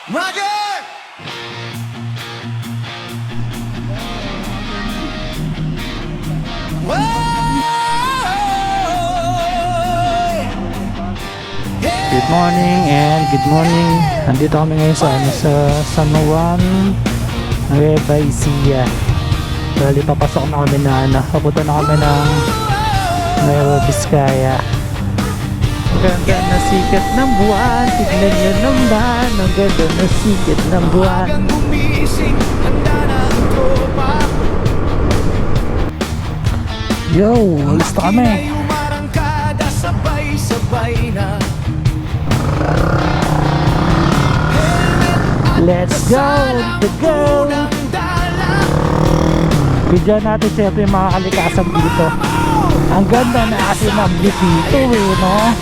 Roger! Good morning and good morning. Nandito kami ngayon sa San Juan, Nueva Ecija. Bali, papasok na kami papunta na kami ng Nueva Vizcaya. Ang ganda na sikat ng buwan, tignan nyo naman. Ang ganda na sikat ng buwan. Yo, alis na kami. Let's go to go. Bigyan natin siyempre yung mga kalikasan dito. Ang ganda na kasi ng view dito no?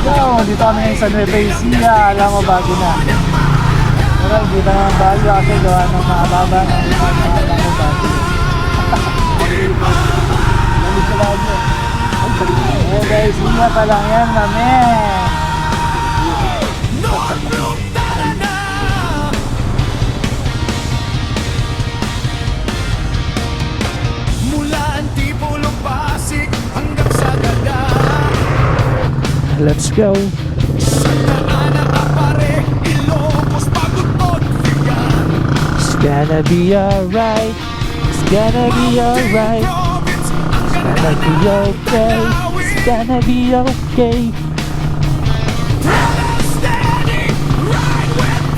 So, dito kami ngayon sa Nueva Ecija. Alam mo, bago na. Pero hindi na naman bago kasi gawa ng maababa ng mga bago. Nandito sa bago. Nueva Ecija pa lang yan, mami. Let's go. It's gonna be alright. It's gonna be alright. It's gonna be okay. It's gonna be okay.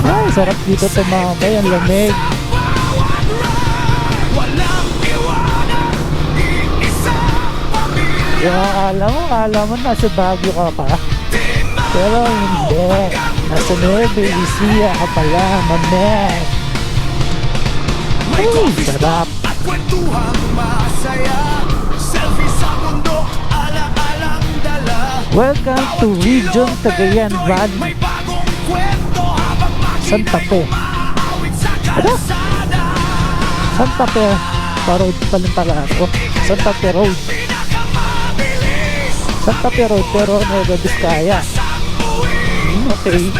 Ay, sarap dito tumambay. Ang lamig. Akala mo nasa Baguio ka pa. Pero hindi. Nasa Nueva Ecija ka pala, mamen. Ay, sarap. Welcome to Region Cagayan Valley, Santa Fe. Ano? Santa Fe. Parod palang pala ako. Santa Fe Road. Santa Fe Road, pero Nueva Vizcaya. Okay.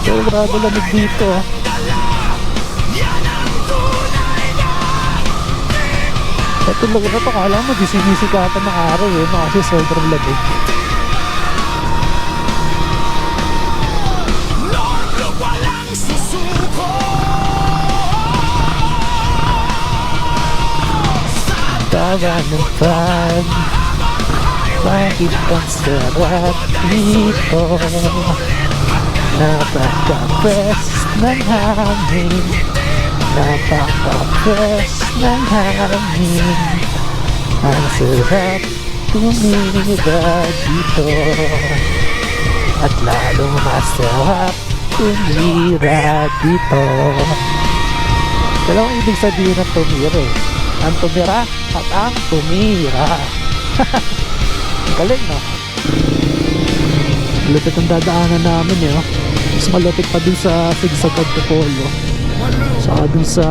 So, grabe lamig dito. Ito lugar na ito, kala mo di sinisikatan ng araw no? Kasi sobrang lamig. Tawa ng fan, bakit ang sarap dito? Napaka-fresh ng hangin, napaka-fresh ng hangin. Ang sarap tumira dito, at lalong masarap tumira dito. Dalawang ibig sabihin ng tumira eh. Ang tumira at ang tumira. Galing no? Malapit ang dadaanan namin eh, mas malapit pa dun sa Sigsag Antipolo, saka dun sa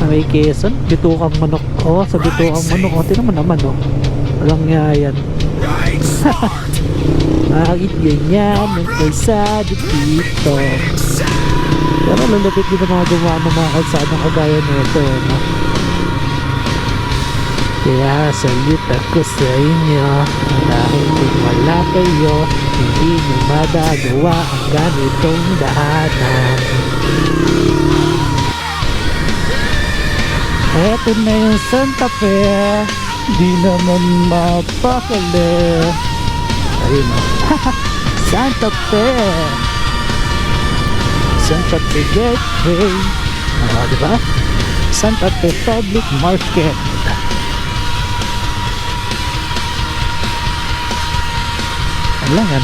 may Quezon, Bitukang Manok. Sa Bitukang Manok, tinan mo naman walang yan. Bakit ganyan ang kalsada dito? Pero lalapit din ang mga gumawa ng mga kalsadang kagaya nito no? Kaya salute ako sa inyo, dahil kung wala kayo, hindi nyo madagawa ang ganitong daanan. Eto na yung Santa Fe, di naman mapakali. Ayun Santa Fe, Santa Fe Gateway, diba? Santa Fe Public Market. Lang yan.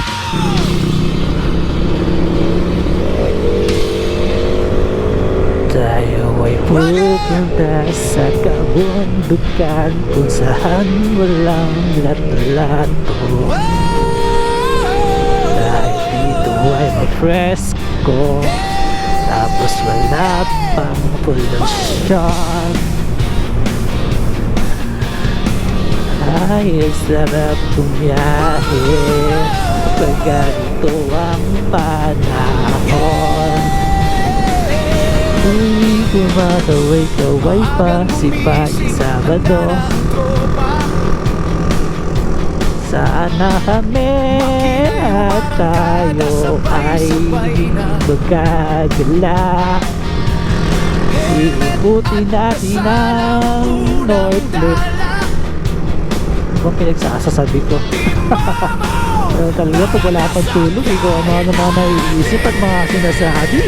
Tayo ay pupunta sa kabundukan kung saan walang lato-lato. Dahil dito ay may fresco, tapos wala pang pollution. Ay, sarap tumiyahe pag ganito ang panahon. Uy, kumakaway-kaway pa si Pagi Sabado. Sana kami at tayo ay magkagala. Iikutin natin ang North Loop. Ano bang pinagsasasabi ko? Talaga pag wala pang tulog, ikaw ano mga naiisip at mga sinasabi.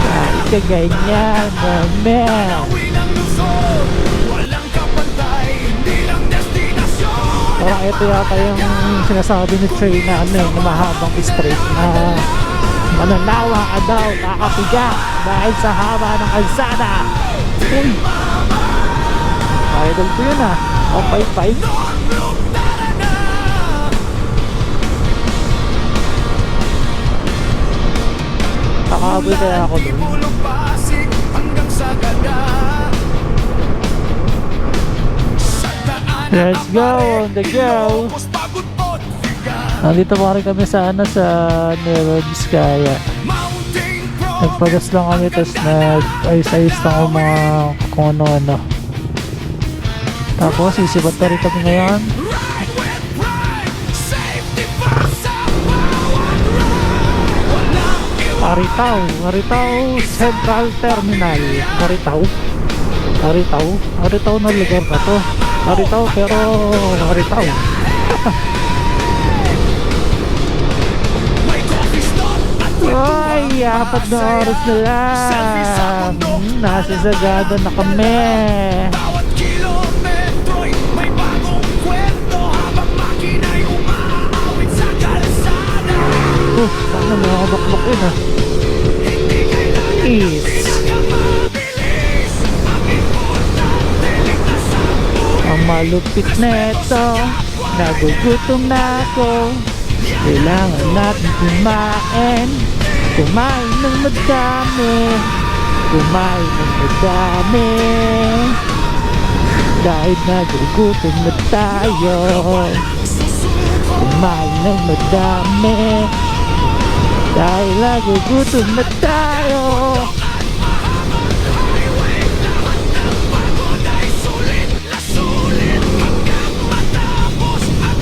Kahit kaganyan naman. Parang ito yata yung sinasabi ni Trey na ano yung mahabang straight na mananawa ka daw, kakapiga dahil sa haba ng kalsada. Uy! Idol ko yun ah. O, 5-5. Kakaboy kaya ako dun. Let's go on the go. Nandito pa rin kami sa ano, sa Nueva Vizcaya. Nagpagas lang kami, tapos nag-ayos-ayos lang ako mga kung ano-ano. Tapos sisibat na rin kami ngayon. Aritaw Central Terminal. Aritaw na lugar na to. Aritaw pero Aritaw. Ay, 4 na oras na lang. Nasa Sagada na kami. Sana mga bakbakin ah. Ang malupit neto, nagugutom na ako. Kailangan natin kumain ng madami, dahil nagugutom na tayo. Kumain ng madami, dahil nagugutom na tayo.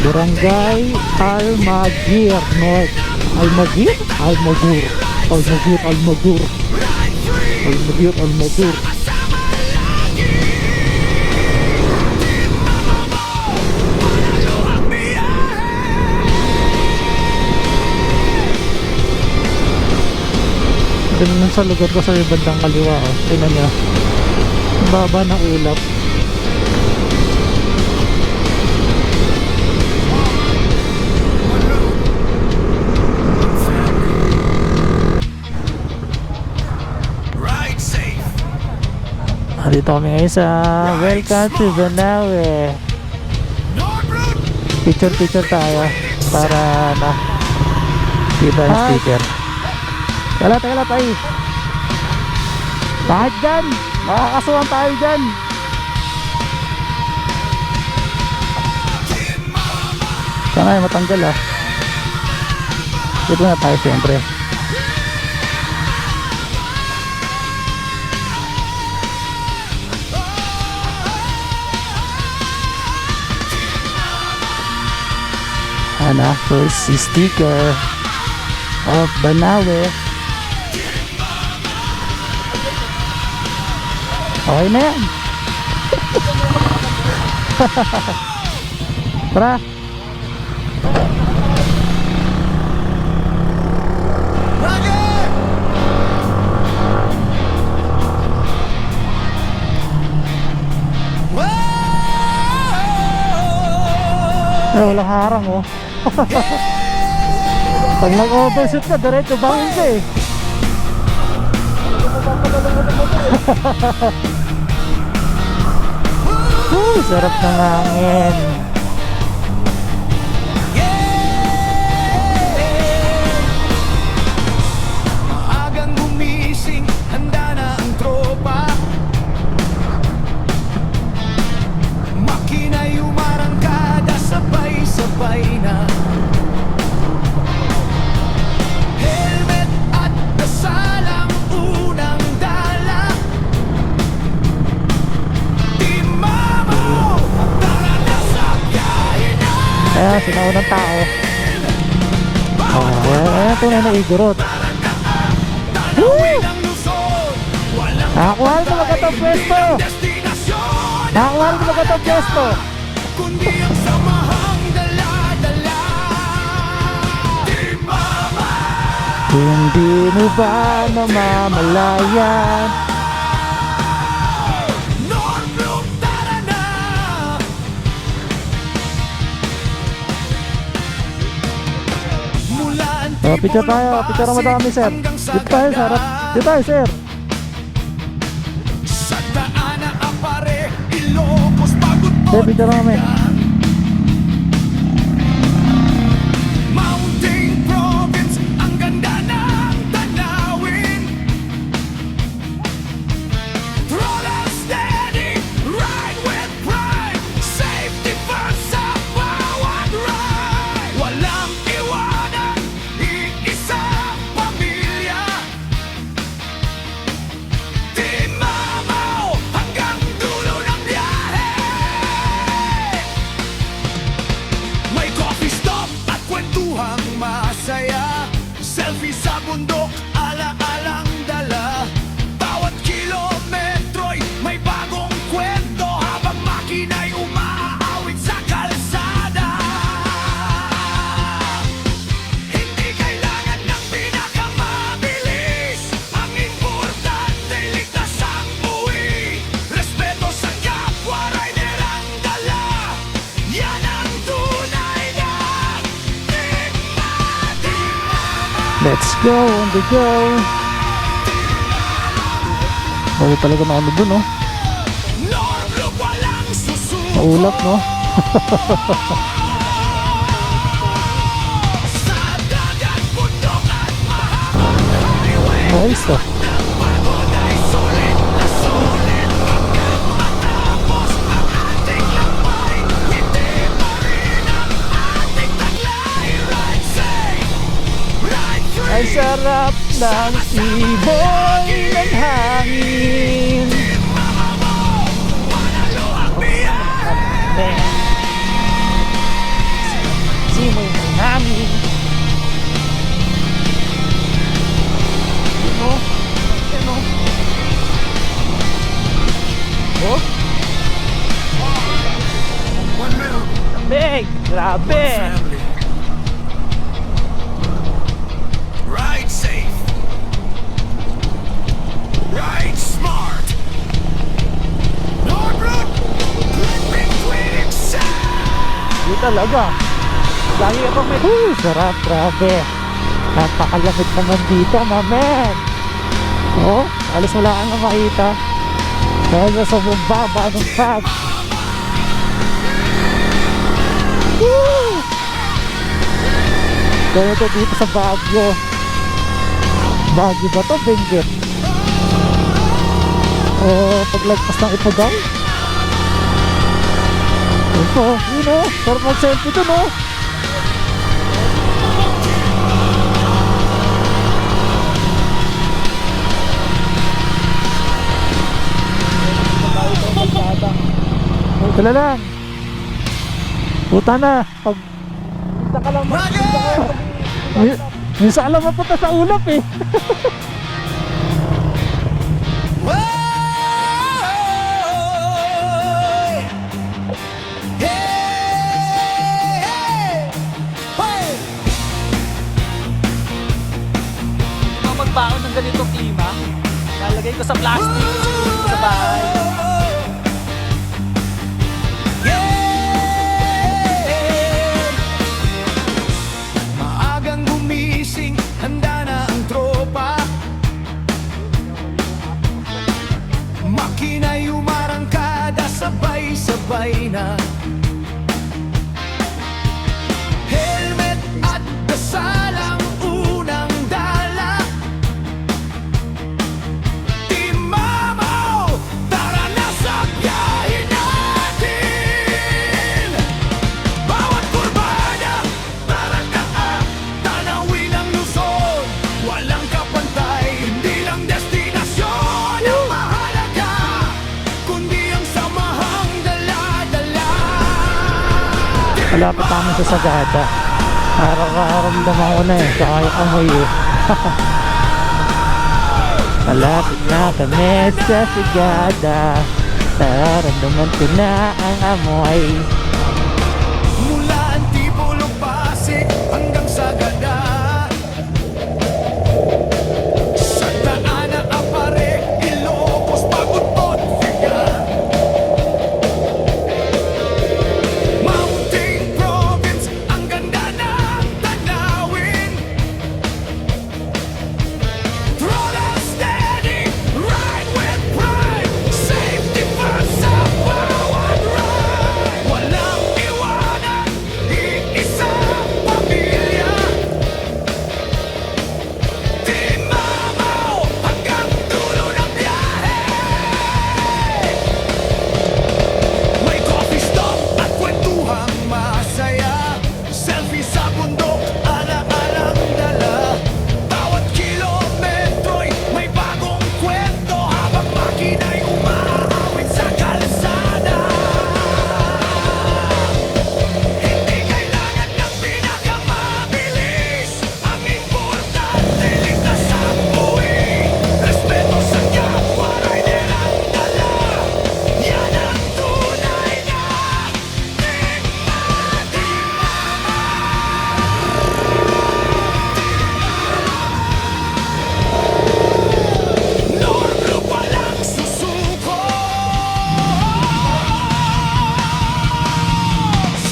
Barangay Almaguer North. Almaguer? Almagur. Ganun sa lugar ko sa bandang kaliwa oh. Tingnan nyo, baba ng ulap. Dito kami ngayon sa Welcome to Banawe. Picture tayo para na kita yung sticker. Kala tayo. Bakit dyan? Makakasuhan tayo dyan. Sana ay matanggal ah. Dito na tayo siyempre. First sticker of Banawe. Okay na yan. Tara. Walang harang oh. Pag nag-overshoot ka, diretso bangin ka eh. Sarap ng hangin. Maagang gumising, handa na ang tropa. sinaunang tao. Ayan, tunay na igorot. Woo! Nakakuha rin talaga itong pwesto. Nakakuha rin talaga itong pwesto. Kundi ang samahang dala-dala. Team Mama, Hindi mo ba namamalayan? Northbrook, tara na. Mula Oh, picture tayo. Picture mo dami, sir. Dito tayo, sir. Dito tayo, sir. Santa Ana, Apare, Ilocos, Pagod, Sir, picture kami. Mountain Province, ang ganda ng tanawin. Roll out steady, ride with pride. Safety first sa bawat ride. Walang iwanan, iisang pamilya. Team Mamaw, hanggang dulo ng biyahe. May coffee stop at kwentuhang masaya. Selfie sa bundok, ala-alang dala. Bawat kilometro'y may bagong kwento habang makina'y umaawit sa kalsada. Hindi kailangan ng pinakamabilis. Ang importante, ligtas ang buwi. Respeto sa kapwa, rider ang dala. Yan ang tunay na Let's go on the go. Bago talaga na ano dun, no? Northbrook, walang susuko. Maulap, no? Sa dagat, bundok at mahabang highway. Ayos to. Pagod ay sulit na sulit hanggang matapos ang ating lakbay. Hindi pa rin ang ating taglay. Ride safe, ride free. Ay sarap ng ibon ng hangin. Manalo ang biyahe. Simoy ng hangin. Ano? Ano? Oh? Big! Grabe! Family. Ride safe. Ride smart. Northbrook, flipping twin sound. Di talaga. Lagi ako may... sarap, grabe. Napakalamig naman dito, mamen. Oh, alas wala kang makita. Dahil na sobrang baba ng fog. Woo! Kaya ito dito sa Baguio. Baguio ba to? Benguet. Paglagpas ng Ipugaw. Ito, yun o. Sarap mag-selfie dun o. Wala lang. Puta na. Pag... Minsan ka lang minsan ka lang mapunta sa ulap eh. Magbaon ng ganitong klima, lalagay ko sa plastic sa bahay. Maagang gumising, handa na ang tropa. Makina'y umarangkada, sabay-sabay na. Helmet at dasalang unang dala. Team Mamaw, tara na sa biyahe natin. Bawat kurbada, tarantaan, tanawin ang Luzon. Walang kapantay, hindi lang destinasyon ang mahalaga, kundi ang samahang dala-dala. malapit namin sa Sagada. Nararamdaman ko na eh, saka yung amoy eh. Malapit na kami sa Sagada. Nararamdaman ko na ang amoy. Mula Antipolo, Pasig hanggang Sagada, Santa Ana, Apare, Ilocos, Pagudpod, Vigan, Mountain Province, ang ganda ng tanawin. Throttle steady, ride with pride, safety first sa bawat ride. Walang iwanan, iisang pamilya. Di mamaw hanggang dulo ng biyahe. May coffee stop at kwentuhang masaya. Selfie sa bundok, ala-alang dala. Bawat kilometro'y may bagong kwento habang makina'y umaawit sa kalsada. Hindi kailangan ng pinakamabilis. Ang importante, ligtas ang buhay. Respeto sa kapwa rider ang dala. Yan ang tunay na Norblue pa lang susuko.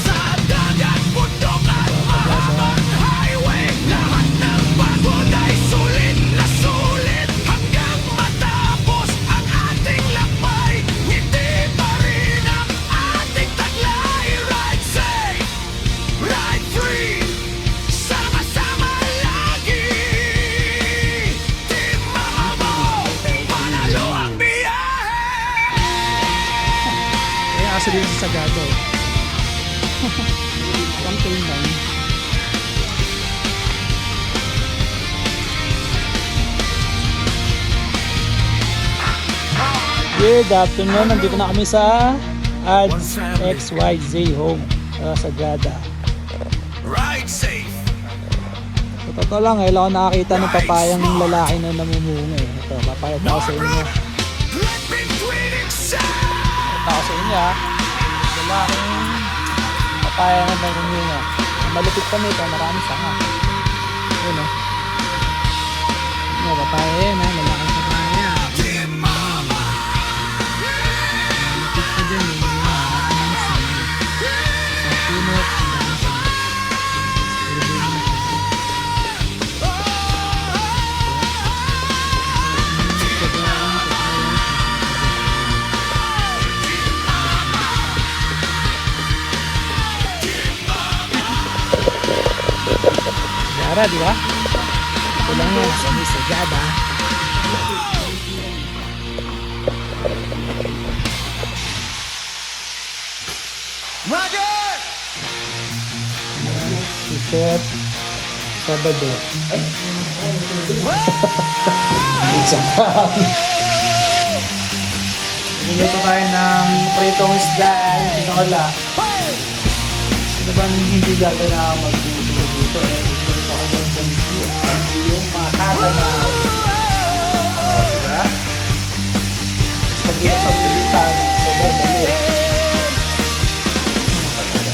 Sa dagat, bundok at mahabang highway, lahat ng pagod ay sulit na sulit. Hanggang matapos ang ating lakbay, ngiti pa rin ang ating taglay. Ride safe, ride free, sama-sama lagi. Di mamaw, panalo ang biyahe. Kaya aso dito sa Sagada eh. Ang tingnan. Good afternoon, nandito na kami sa Ads XYZ Home sa Sagada. Ride safe. Sa totoo lang, wala ako nakakita ng papayang lalaki na namumunga eh. Ito, papayat ako sa inyo. Let between excite. Ito ako sa inyo ha. Lalaking papaya na namumunga. Malupit kami ito, maraming sanga. Yun o. Yung papaya yan ha, lalaking papaya. Di mama. Malupit ka dyan eh. Maraming sanga. Sa puno, ang daming sanga. Yara, di ba? Ito lang yan, may Sagada. Roger. Tiket, Sabado. Nilito tayo ng pritong isda, tinola. Ano ba hindi gata na magbubulo dito eh? Dito ako doon sa mismo. Yung makata na... Diba? Tapos pag-iyak sa pilitan, sobrang dali.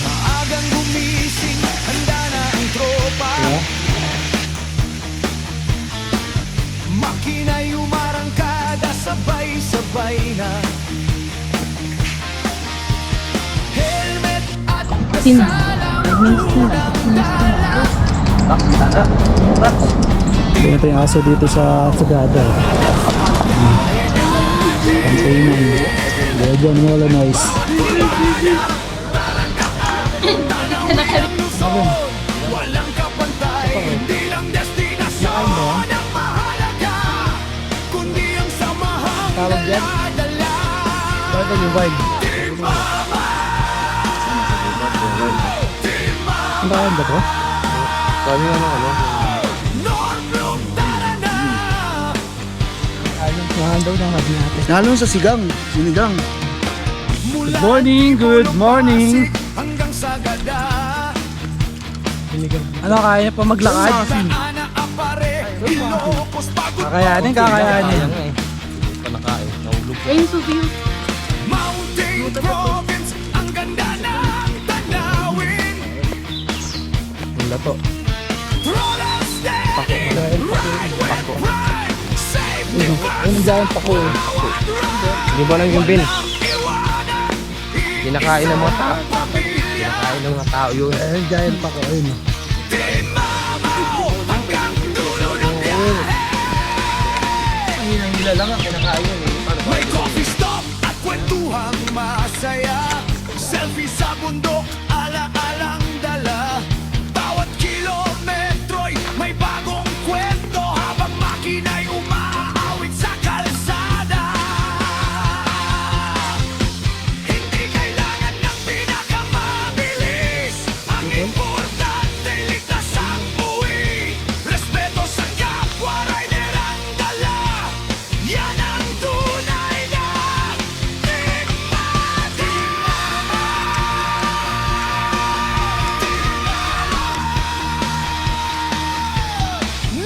Maagang gumising, handa na ang tropa. Diba? Makina'y umarangkada, sabay-sabay na. Helmet at Ito yung aso dito sa Sagada. Pantainan. Kaya dyan wala noise. walang kapantay. Hindi lang destinasyon ang mahalaga, kundi ang samahang Tawag yan? dala-dala. Bakit yung vibe? Ang bayan ba to? Norblue, tara na. Ayun daw ng hagi natin. Lalo sa sigang, sinigang. Mula Good morning, good morning. Pasig hanggang Sagada, Ano, kaya pa maglakad? Ana apare, Ilocos, Baguio, Kakayanin, kakayanin. Ayun, Sophie. Mountain Province, ang ganda ng tanawin. Wala po. Roller steady, ride with pride, safety Ayun, giant pa ko eh. Hindi ba lang yung bin? iwanan. Kinakain ng mga tao. Kinakain ng mga tao yun. Ayun, giant pa ko. Ayun. Hanggang dulo ng Ang nila lang ang kinakain yun eh. Paano ba? may coffee stop at kwentuhang masaya. Selfie sa bundok, ala-alang dala. Bawat kilometro'y may bagong kwento habang makina'y umaawit sa kalsada. Hindi kailangan ng pinakamabilis. Ang importante ligtas ang buwi. Respeto sa kapwa rider ang dala. Yan ang tunay na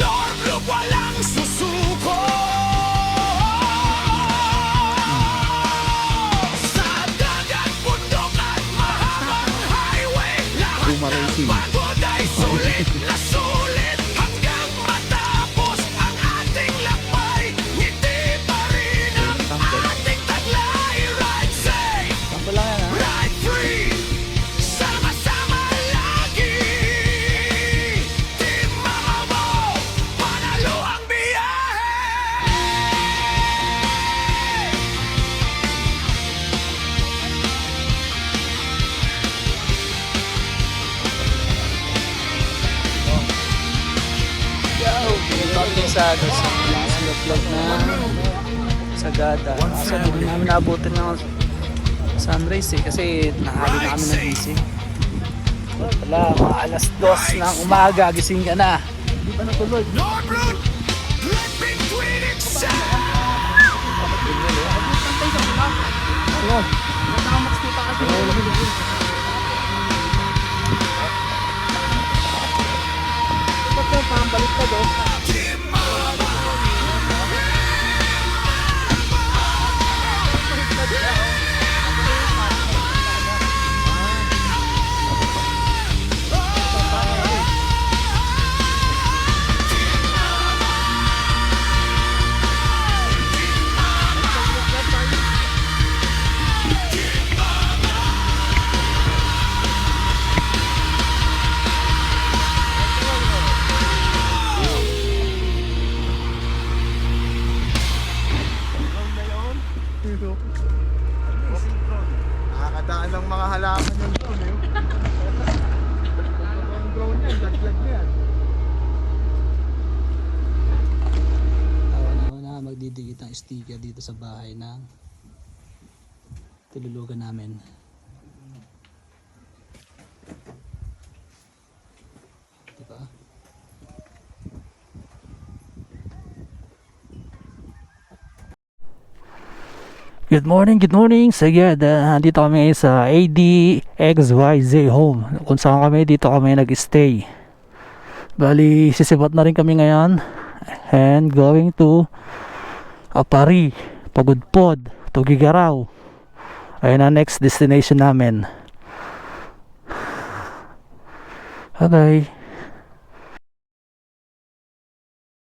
North Loop walang susuko. Sa dagat, bundok at mahabang highway, lahat ng pagod ay sulit na sulit. Hanggang matapos ang ating lakbay, ngiti pa rin ang ating taglay. Ride safe, ride free, sama-sama lagi. Team Mama Mo, panalo ang biyahe. Talking sa vlog na Sagada. Kaso hindi namin naabutin ng sunrise eh. Kasi nahalo na kami ng gising. Wala, mga alas 2 ng umaga, gising ka na. Hindi pa natuloy. North Route, right between itself. Nakakadaan ng mga halaman yung drone eh. Ang drone yan, laglag na yan. Ako na magdidikit ng sticker dito sa bahay ng tululugan namin. Diba? Good morning. Sige, dito kami ngayon sa ADXYZ Home. Kung saan kami, dito kami nag-stay. Bali, sisibat na rin kami ngayon. And going to Apari, Pagudpod, Tugigaraw. Ayun ang next destination namin. Okay.